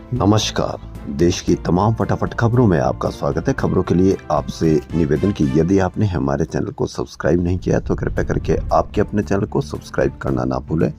नमस्कार। देश की तमाम फटाफट खबरों में आपका स्वागत है। खबरों के लिए आपसे निवेदन कि यदि आपने हमारे चैनल को सब्सक्राइब नहीं किया तो कृपया करके आपके अपने चैनल को सब्सक्राइब करना ना भूलें।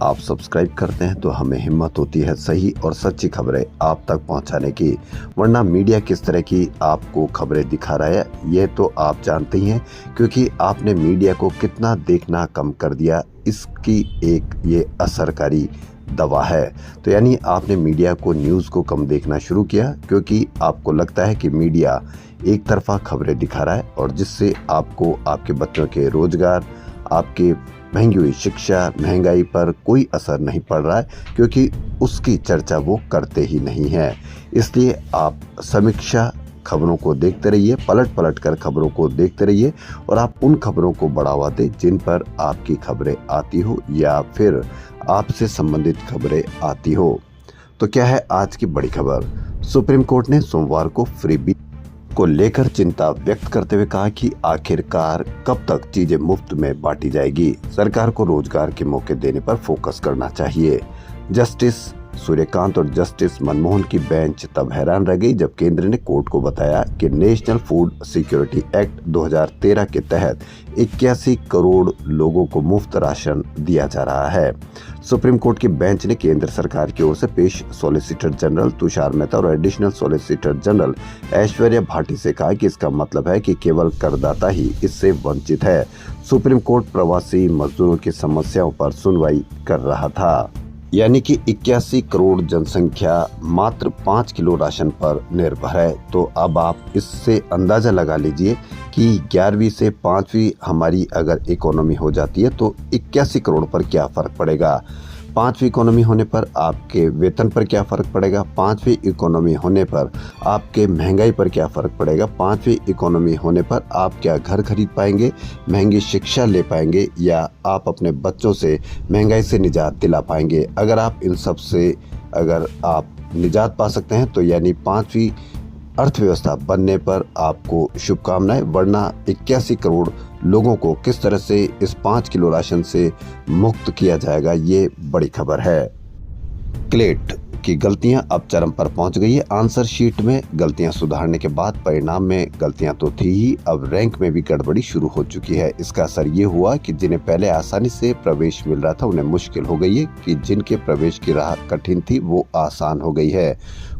आप सब्सक्राइब करते हैं तो हमें हिम्मत होती है सही और सच्ची खबरें आप तक पहुंचाने की, वरना मीडिया किस तरह की आपको खबरें दिखा रहा है ये तो आप जानते ही हैं, क्योंकि आपने मीडिया को कितना देखना कम कर दिया इसकी एक ये असरकारी दवा है। तो यानी आपने मीडिया को, न्यूज़ को कम देखना शुरू किया, क्योंकि आपको लगता है कि मीडिया एक तरफा खबरें दिखा रहा है और जिससे आपको आपके बच्चों के रोजगार, आपके महंगी हुई शिक्षा, महंगाई पर कोई असर नहीं पड़ रहा है, क्योंकि उसकी चर्चा वो करते ही नहीं है। इसलिए आप समीक्षा खबरों को देखते रहिए, पलट पलट कर खबरों को देखते रहिए और आप उन खबरों को बढ़ावा दें जिन पर आपकी खबरें आती हो या फिर आपसे संबंधित खबरें आती हो। तो क्या है आज की बड़ी खबर? सुप्रीम कोर्ट ने सोमवार को फ्रीबी को लेकर चिंता व्यक्त करते हुए कहा कि आखिरकार कब तक चीजें मुफ्त में बांटी जाएगी। सरकार को रोजगार के मौके देने पर फोकस करना चाहिए। जस्टिस सूर्यकांत और जस्टिस मनमोहन की बेंच तब हैरान रह गई जब केंद्र ने कोर्ट को बताया कि नेशनल फूड सिक्योरिटी एक्ट 2013 के तहत 81 करोड़ लोगों को मुफ्त राशन दिया जा रहा है। सुप्रीम कोर्ट की बेंच ने केंद्र सरकार की ओर से पेश सॉलिसिटर जनरल तुषार मेहता और additional solicitor general Aishwarya Bhati से कहा कि इसका मतलब है कि केवल करदाता ही इससे वंचित है। सुप्रीम कोर्ट प्रवासी मजदूरों की समस्याओं पर सुनवाई कर रहा था, यानी कि 81 करोड़ जनसंख्या मात्र 5 किलो राशन पर निर्भर है। तो अब आप इससे अंदाजा लगा लीजिए कि 11वीं से 5वीं हमारी अगर इकोनॉमी हो जाती है तो 81 करोड़ पर क्या फर्क पड़ेगा। 5वीं इकोनॉमी होने पर आपके वेतन पर क्या फ़र्क पड़ेगा। 5वीं इकोनॉमी होने पर आपके महंगाई पर क्या फ़र्क पड़ेगा। 5वीं इकोनॉमी होने पर आप क्या घर खरीद पाएंगे, महंगी शिक्षा ले पाएंगे या आप अपने बच्चों से महंगाई से निजात दिला पाएंगे। अगर आप इन सब से अगर आप निजात पा सकते हैं तो यानी 5वीं अर्थव्यवस्था बनने पर आपको शुभकामनाएं, वरना 81 करोड़ लोगों को किस तरह से इस 5 किलो राशन से मुक्त किया जाएगा, ये बड़ी खबर है। क्लेट की गलतियां अब चरम पर पहुंच गई है। आंसर शीट में गलतियां सुधारने के बाद परिणाम में गलतियां तो थी ही, अब रैंक में भी गड़बड़ी शुरू हो चुकी है। इसका असर ये हुआ कि जिन्हें पहले आसानी से प्रवेश मिल रहा था उन्हें मुश्किल हो गई है, कि जिनके प्रवेश की राह कठिन थी वो आसान हो गई है।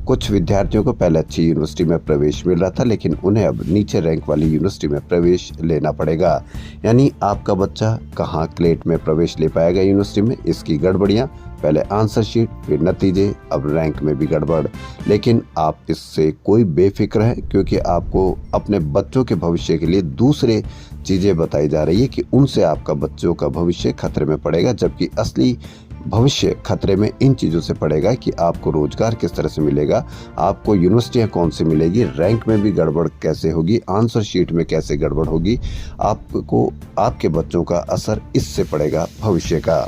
कुछ विद्यार्थियों को पहले अच्छी यूनिवर्सिटी में प्रवेश मिल रहा था, लेकिन उन्हें अब नीचे रैंक वाली यूनिवर्सिटी में प्रवेश लेना पड़ेगा। यानी आपका बच्चा कहाँ क्लेट में प्रवेश ले पाएगा यूनिवर्सिटी में, इसकी गड़बड़ियाँ, पहले आंसर शीट फिर नतीजे, अब रैंक में भी गड़बड़। लेकिन आप इससे कोई बेफिक्र हैं, क्योंकि आपको अपने बच्चों के भविष्य के लिए दूसरे चीज़ें बताई जा रही है कि उनसे आपका बच्चों का भविष्य खतरे में पड़ेगा, जबकि असली भविष्य खतरे में इन चीज़ों से पड़ेगा कि आपको रोजगार किस तरह से मिलेगा, आपको यूनिवर्सिटियाँ कौन सी मिलेगी, रैंक में भी गड़बड़ कैसे होगी, आंसर शीट में कैसे गड़बड़ होगी। आपको आपके बच्चों का असर इससे पड़ेगा भविष्य का।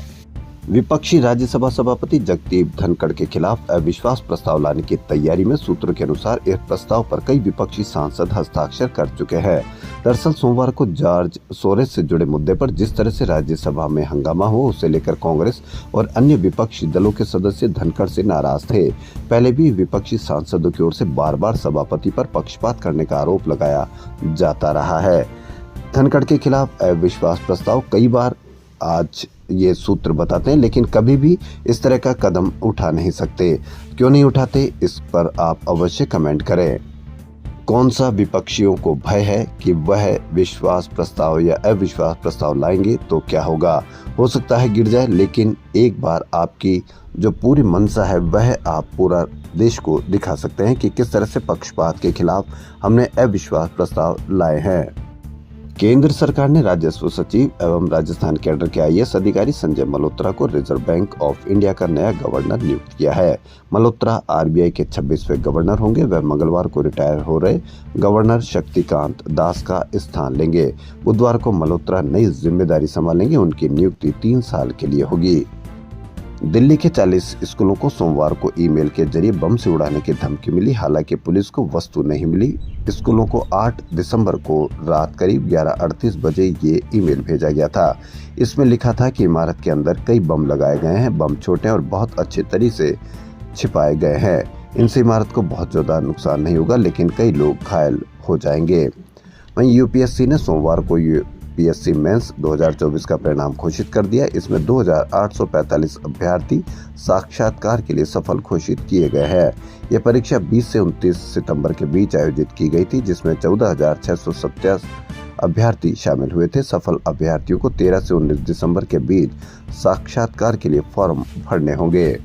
विपक्षी राज्यसभा सभापति जगदीप धनखड़ के खिलाफ अविश्वास प्रस्ताव लाने की तैयारी में सूत्रों के अनुसार इस प्रस्ताव पर कई विपक्षी सांसद हस्ताक्षर कर चुके हैं। दरअसल सोमवार को जॉर्ज सोरेस से जुड़े मुद्दे पर जिस तरह से राज्यसभा में हंगामा हुआ, उसे लेकर कांग्रेस और अन्य विपक्षी दलों के सदस्य धनखड़ से नाराज थे। पहले भी विपक्षी सांसदों की ओर से बार बार सभापति पर पक्षपात करने का आरोप लगाया जाता रहा है। धनखड़ के खिलाफ अविश्वास प्रस्ताव कई बार आज ये सूत्र बताते हैं, लेकिन कभी भी इस तरह का कदम उठा नहीं सकते। क्यों नहीं उठाते, इस पर आप अवश्य कमेंट करें। कौन सा विपक्षियों को भय है कि वह विश्वास प्रस्ताव या अविश्वास प्रस्ताव लाएंगे तो क्या होगा, हो सकता है गिर जाए, लेकिन एक बार आपकी जो पूरी मंशा है वह आप पूरा देश को दिखा सकते हैं कि किस तरह से पक्षपात के खिलाफ हमने अविश्वास प्रस्ताव लाए हैं। केंद्र सरकार ने राजस्व सचिव एवं राजस्थान कैडर के आईएएस अधिकारी संजय मल्होत्रा को रिजर्व बैंक ऑफ इंडिया का नया गवर्नर नियुक्त किया है। मल्होत्रा आरबीआई के 26वें गवर्नर होंगे। वह मंगलवार को रिटायर हो रहे गवर्नर शक्तिकांत दास का स्थान लेंगे। बुधवार को मल्होत्रा नई जिम्मेदारी संभालेंगे। उनकी नियुक्ति 3 साल के लिए होगी। दिल्ली के 40 स्कूलों को सोमवार को ईमेल के जरिए बम से उड़ाने की धमकी मिली। हालांकि पुलिस को वस्तु नहीं मिली। स्कूलों को 8 दिसंबर को रात करीब 11:38 बजे ये ईमेल भेजा गया था। इसमें लिखा था कि इमारत के अंदर कई बम लगाए गए हैं। बम छोटे और बहुत अच्छे तरीके से छिपाए गए हैं। इनसे इमारत को बहुत ज़्यादा नुकसान नहीं होगा, लेकिन कई लोग घायल हो जाएंगे। वहीं यूपीएससी ने सोमवार को यूपीएससी मेंस 2024 का परिणाम घोषित कर दिया। इसमें 2845 अभ्यर्थी साक्षात्कार के लिए सफल घोषित किए गए हैं। यह परीक्षा 20 से 29 सितंबर के बीच आयोजित की गई थी, जिसमें 14,627 अभ्यर्थी शामिल हुए थे। सफल अभ्यर्थियों को 13 से 19 दिसंबर के बीच साक्षात्कार के लिए फॉर्म भरने होंगे।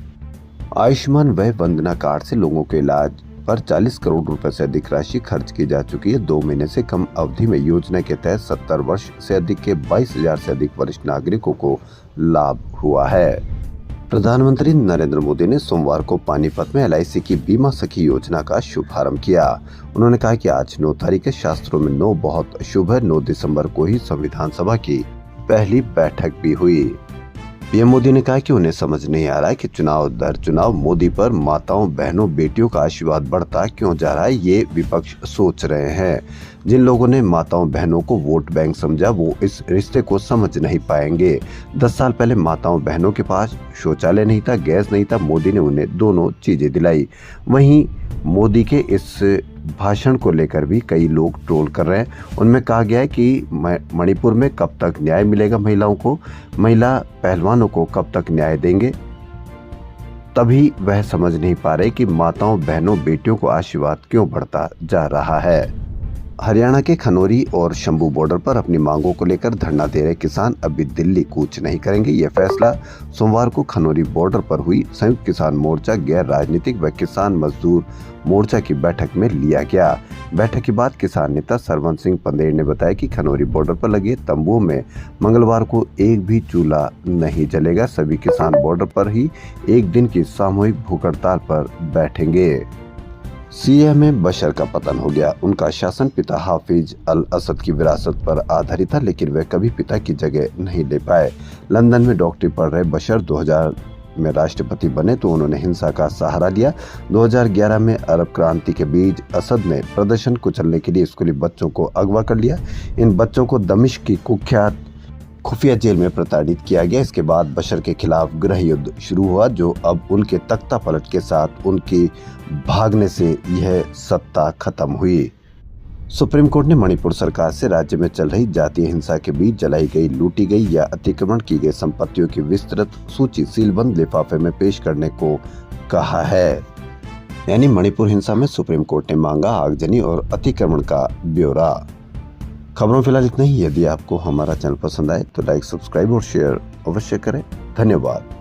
आयुष्मान वय वंदना कार्ड से लोगों के इलाज पर 40 करोड़ रुपए से अधिक राशि खर्च की जा चुकी है। 2 महीने से कम अवधि में योजना के तहत 70 वर्ष से अधिक के 22,000 से अधिक वरिष्ठ नागरिकों को लाभ हुआ है। प्रधानमंत्री नरेंद्र मोदी ने सोमवार को पानीपत में LIC की बीमा सखी योजना का शुभारंभ किया। उन्होंने कहा कि आज 9 तारीख है, शास्त्रों में 9 बहुत शुभ है। 9 दिसंबर को ही संविधान सभा की पहली बैठक भी हुई। पीएम मोदी ने कहा कि उन्हें समझ नहीं आ रहा है कि चुनाव दर चुनाव मोदी पर माताओं, बहनों, बेटियों का आशीर्वाद बढ़ता क्यों जा रहा है, ये विपक्ष सोच रहे हैं। जिन लोगों ने माताओं बहनों को वोट बैंक समझा, वो इस रिश्ते को समझ नहीं पाएंगे। 10 साल पहले माताओं बहनों के पास शौचालय नहीं था, गैस नहीं था, मोदी ने उन्हें दोनों चीजें दिलाई। वहीं मोदी के इस भाषण को लेकर भी कई लोग ट्रोल कर रहे हैं। उनमें कहा गया है कि मणिपुर में कब तक न्याय मिलेगा महिलाओं को, महिला पहलवानों को कब तक न्याय देंगे। तभी वह समझ नहीं पा रहे कि माताओं, बहनों, बेटियों को आशीर्वाद क्यों बढ़ता जा रहा है। हरियाणा के खनौरी और शंभू बॉर्डर पर अपनी मांगों को लेकर धरना दे रहे किसान अभी दिल्ली कूच नहीं करेंगे। यह फैसला सोमवार को खनौरी बॉर्डर पर हुई संयुक्त किसान मोर्चा, गैर राजनीतिक व किसान मजदूर मोर्चा की बैठक में लिया गया। बैठक के बाद किसान नेता सरवन सिंह पंदेर ने बताया कि खनौरी बॉर्डर पर लगे तंबुओं में मंगलवार को एक भी चूल्हा नहीं जलेगा। सभी किसान बॉर्डर पर ही एक दिन की सामूहिक भूख हड़ताल पर बैठेंगे। सीरिया में बशर का पतन हो गया। उनका शासन पिता हाफिज अल असद की विरासत पर आधारित था, लेकिन वे कभी पिता की जगह नहीं ले पाए। लंदन में डॉक्टरी पढ़ रहे बशर 2000 में राष्ट्रपति बने तो उन्होंने हिंसा का सहारा लिया। 2011 में अरब क्रांति के बीच असद ने प्रदर्शन कुचलने के लिए स्कूली बच्चों को अगवा कर लिया। इन बच्चों को दमिश्क की कुख्यात खुफिया जेल में प्रताड़ित किया गया। इसके बाद बशर के खिलाफ गृह युद्ध शुरू हुआ, जो अब उनके तख्ता पलट के साथ उनके भागने से यह सत्ता खत्म हुई। सुप्रीम कोर्ट ने मणिपुर सरकार से राज्य में चल रही जातीय हिंसा के बीच जलाई गई, लूटी गई या अतिक्रमण की गई संपत्तियों की विस्तृत सूची सीलबंद लिफाफे में पेश करने को कहा है। यानी मणिपुर हिंसा में सुप्रीम कोर्ट ने मांगा आगजनी और अतिक्रमण का ब्यौरा। खबरों फिलहाल इतना ही। यदि आपको हमारा चैनल पसंद आए तो लाइक, सब्सक्राइब और शेयर अवश्य करें। धन्यवाद।